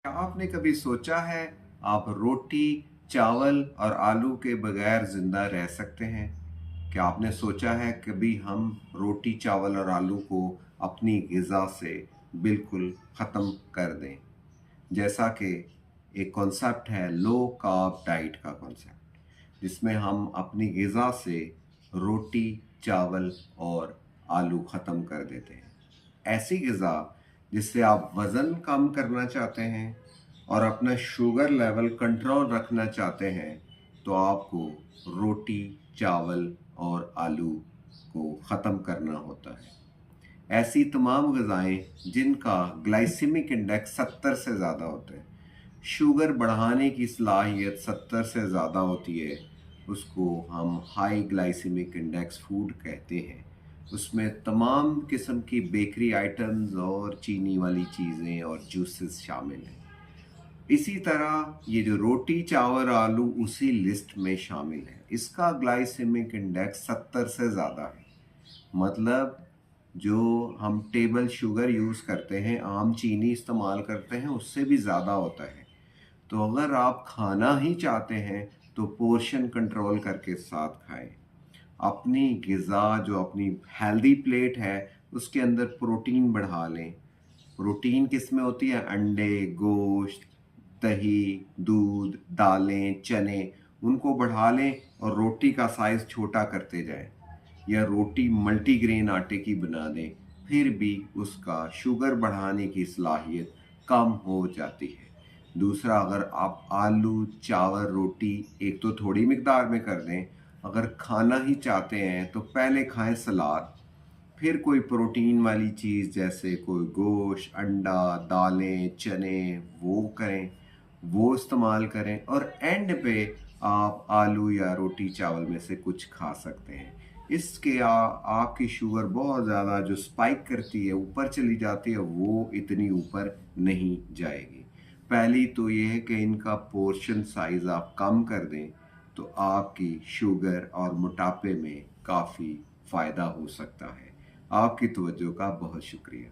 क्या आपने कभी सोचा है आप रोटी, चावल और आलू के बगैर ज़िंदा रह सकते हैं? क्या आपने सोचा है कभी हम रोटी, चावल और आलू को अपनी ग़िज़ा से बिल्कुल ख़त्म कर दें? जैसा कि एक कॉन्सेप्ट है लो कार्ब डाइट का कॉन्सेप्ट, जिसमें हम अपनी ग़िज़ा से रोटी, चावल और आलू ख़त्म कर देते हैं। ऐसी ग़िज़ा जिससे आप वज़न कम करना चाहते हैं और अपना शुगर लेवल कंट्रोल रखना चाहते हैं, तो आपको रोटी, चावल और आलू को ख़त्म करना होता है। ऐसी तमाम ग़िज़ाएँ जिनका ग्लाइसेमिक इंडेक्स 70 से ज़्यादा होता है, शुगर बढ़ाने की सलाहियत 70 से ज़्यादा होती है, उसको हम हाई ग्लाइसेमिक इंडेक्स फूड कहते हैं। उसमें तमाम किस्म की बेकरी आइटम्स और चीनी वाली चीज़ें और जूसेस शामिल हैं। इसी तरह ये जो रोटी, चावल, आलू उसी लिस्ट में शामिल है। इसका ग्लाइसेमिक इंडेक्स 70 से ज़्यादा है। मतलब जो हम टेबल शुगर यूज़ करते हैं, आम चीनी इस्तेमाल करते हैं, उससे भी ज़्यादा होता है। तो अगर आप खाना ही चाहते हैं तो पोर्शन कंट्रोल करके साथ खाएं। अपनी ग़िज़ा जो अपनी हेल्दी प्लेट है उसके अंदर प्रोटीन बढ़ा लें। प्रोटीन किस में होती है? अंडे, गोश्त, दही, दूध, दालें, चने, उनको बढ़ा लें और रोटी का साइज़ छोटा करते जाएं, या रोटी मल्टीग्रेन आटे की बना दें, फिर भी उसका शुगर बढ़ाने की सलाहियत कम हो जाती है। दूसरा, अगर आप आलू, चावल, रोटी एक तो थोड़ी मिकदार में कर दें, अगर खाना ही चाहते हैं तो पहले खाएं सलाद, फिर कोई प्रोटीन वाली चीज़ जैसे कोई गोश्त, अंडा, दालें, चने वो करें, वो इस्तेमाल करें, और एंड पे आप आलू या रोटी चावल में से कुछ खा सकते हैं। इसके आपकी शुगर बहुत ज़्यादा जो स्पाइक करती है, ऊपर चली जाती है, वो इतनी ऊपर नहीं जाएगी। पहली तो ये है कि इनका पोर्शन साइज़ आप कम कर दें, तो आपकी शुगर और मोटापे में काफ़ी फ़ायदा हो सकता है। आपकी तवज्जो का बहुत शुक्रिया।